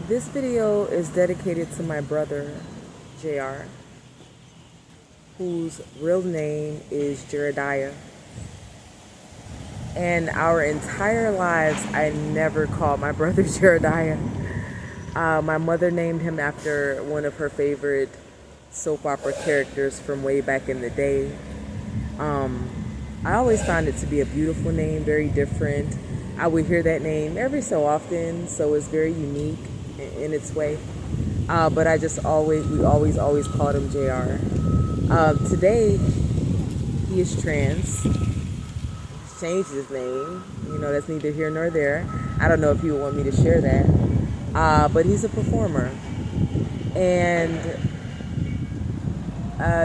This video is dedicated to my brother, JR, whose real name is Jerridia. And our entire lives, I never called my brother Jerridia. My mother named him after one of her favorite soap opera characters from way back in the day. I always found it to be a beautiful name, very different. I would hear that name every so often, so it's very unique in its way. But we always called him JR. Today, he is trans. He's changed his name. You know, that's neither here nor there. I don't know if he would want me to share that. But he's a performer. And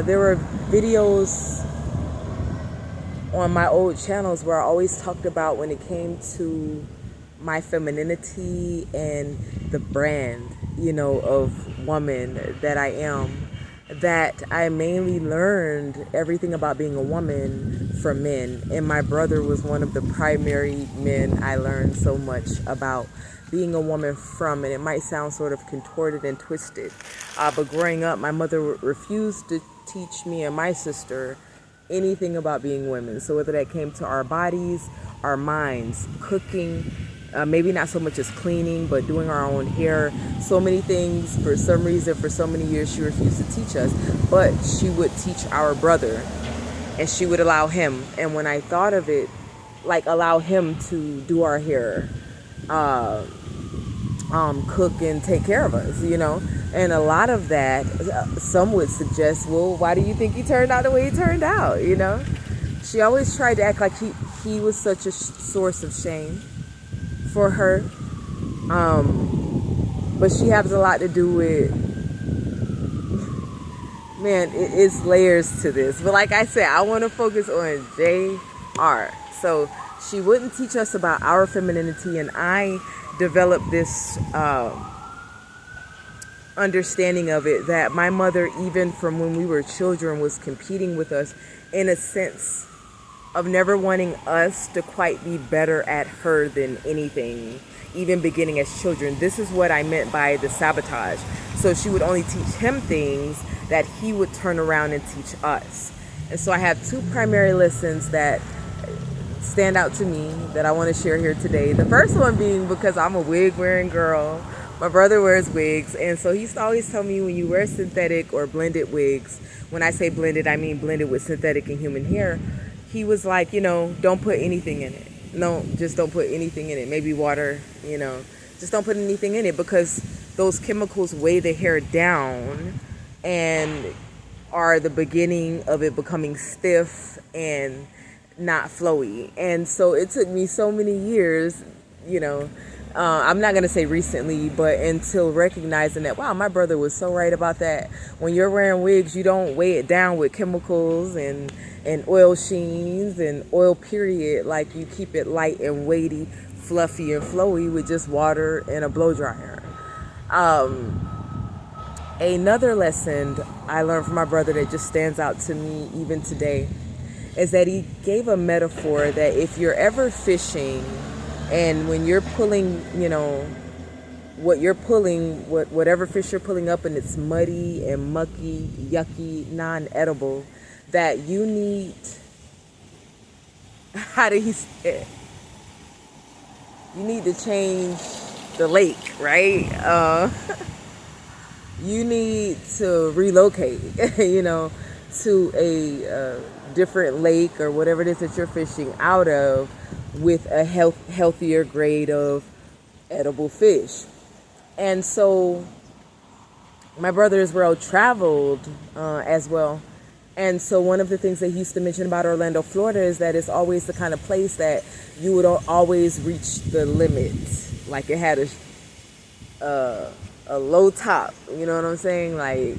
there were videos on my old channels where I always talked about when it came to my femininity and the brand, you know, of woman that I am, that I mainly learned everything about being a woman from men. And my brother was one of the primary men I learned so much about being a woman from. And it might sound sort of contorted and twisted, but growing up, my mother refused to teach me and my sister anything about being women. So whether that came to our bodies, our minds, cooking, maybe not so much as cleaning, but doing our own hair, so many things, for some reason, for so many years, she refused to teach us. But she would teach our brother, and she would allow him. And when I thought of it, like, allow him to do our hair, cook and take care of us, you know. And a lot of that, some would suggest, well, why do you think he turned out the way he turned out, you know? She always tried to act like he was such a source of shame for her. But she has a lot to do with, man, it's layers to this. But like I said, I want to focus on JR. So she wouldn't teach us about our femininity, and I developed this understanding of it, that my mother, even from when we were children, was competing with us in a sense of never wanting us to quite be better at her than anything, even beginning as children. This is what I meant by the sabotage. So she would only teach him things that he would turn around and teach us. And so I have two primary lessons that stand out to me that I want to share here today. The first one being because I'm a wig wearing girl. My brother wears wigs, and so he used to always tell me, when you wear synthetic or blended wigs, when I say blended, I mean blended with synthetic and human hair, he was like, you know, don't put anything in it. No, just don't put anything in it. Maybe water, you know, just don't put anything in it, because those chemicals weigh the hair down and are the beginning of it becoming stiff and not flowy. And so it took me so many years, you know, I'm not going to say recently, but until recognizing that, wow, my brother was so right about that. When you're wearing wigs, you don't weigh it down with chemicals and oil sheens and oil period. Like, you keep it light and weighty, fluffy and flowy with just water and a blow dryer. Another lesson I learned from my brother that just stands out to me even today is that he gave a metaphor that if you're ever fishing, and when you're pulling, you know, what you're pulling, whatever fish you're pulling up, and it's muddy and mucky, yucky, non-edible, that you need, how do you say it? You need to change the lake, right? You need to relocate, you know, to a different lake or whatever it is that you're fishing out of, with a healthier grade of edible fish. And so my brother is well traveled as well. And so one of the things that he used to mention about Orlando, Florida, is that it's always the kind of place that you would always reach the limit. Like, it had a low top, you know what I'm saying? Like,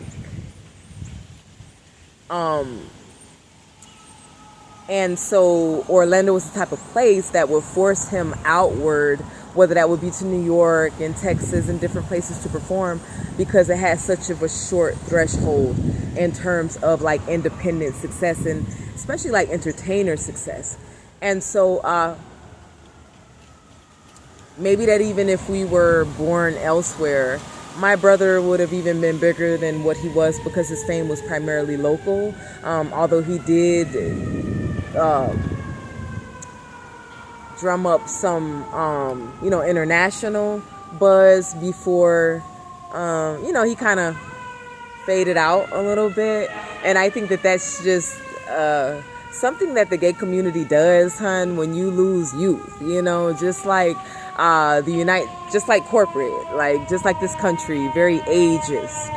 and so Orlando was the type of place that would force him outward, whether that would be to New York and Texas and different places to perform, because it had such of a short threshold in terms of like independent success, and especially like entertainer success. And so maybe that even if we were born elsewhere, my brother would have even been bigger than what he was because his fame was primarily local. Although he did drum up some, international buzz before, he kind of faded out a little bit. And I think that that's just something that the gay community does, hun, when you lose youth, just like just like corporate, like just like this country, very ageist.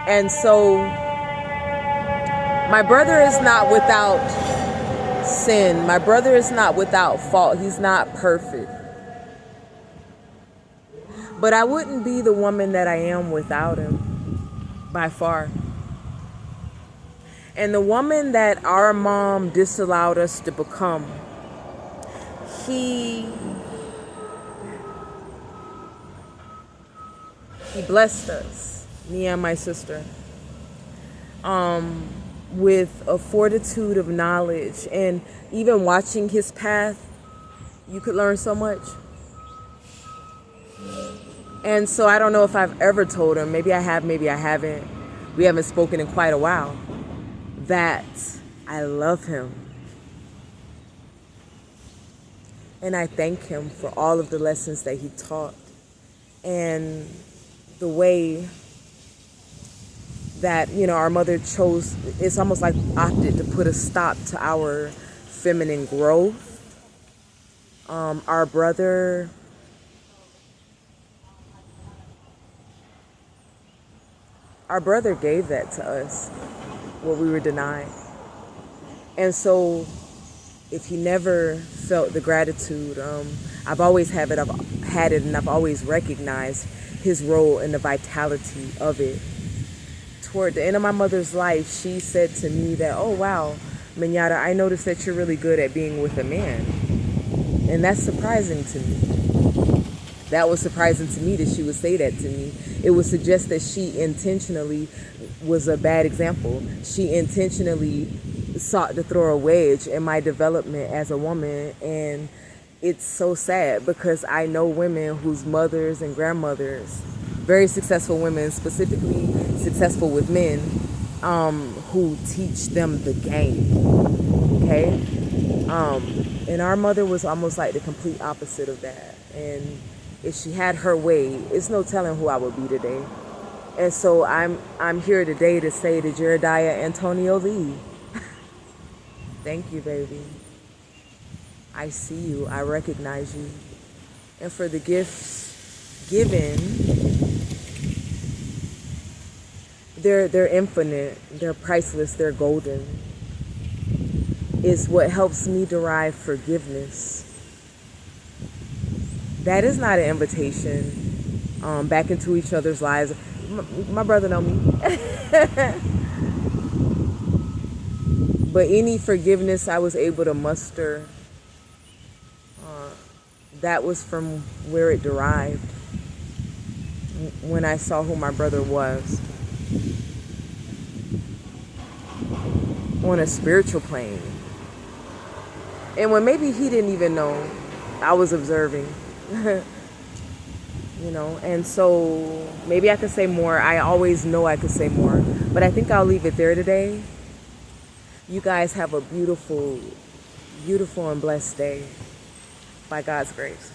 And so my brother is not without sin. My brother is not without fault. He's not perfect. But I wouldn't be the woman that I am without him, by far. And the woman that our mom disallowed us to become, he blessed us, me and my sister, with a fortitude of knowledge. And even watching his path, you could learn so much. And so I don't know if I've ever told him, maybe I have, maybe I haven't. We haven't spoken in quite a while, that I love him. And I thank him for all of the lessons that he taught and the way that, our mother chose, it's almost like opted to put a stop to our feminine growth. Our brother gave that to us, what we were denied. And so if he never felt the gratitude, I've always had it, and I've always recognized his role in the vitality of it. Toward the end of my mother's life, she said to me that, oh wow, Minyata, I noticed that you're really good at being with a man. And that's surprising to me. That was surprising to me that she would say that to me. It would suggest that she intentionally was a bad example. She intentionally sought to throw a wedge in my development as a woman. And it's so sad because I know women whose mothers and grandmothers, very successful women, specifically successful with men, who teach them the game. Okay? And our mother was almost like the complete opposite of that. And if she had her way, it's no telling who I would be today. And so I'm here today to say to Jerridia Antonio Lee, thank you, baby. I see you. I recognize you. And for the gifts given, they're infinite. They're priceless. They're golden. Is what helps me derive forgiveness. That is not an invitation back into each other's lives. My brother know me. But any forgiveness I was able to muster, that was from where it derived. When I saw who my brother was. On a spiritual plane. And when maybe he didn't even know, I was observing. And so maybe I could say more. I always know I could say more, but I think I'll leave it there today. You guys have a beautiful, beautiful and blessed day by God's grace.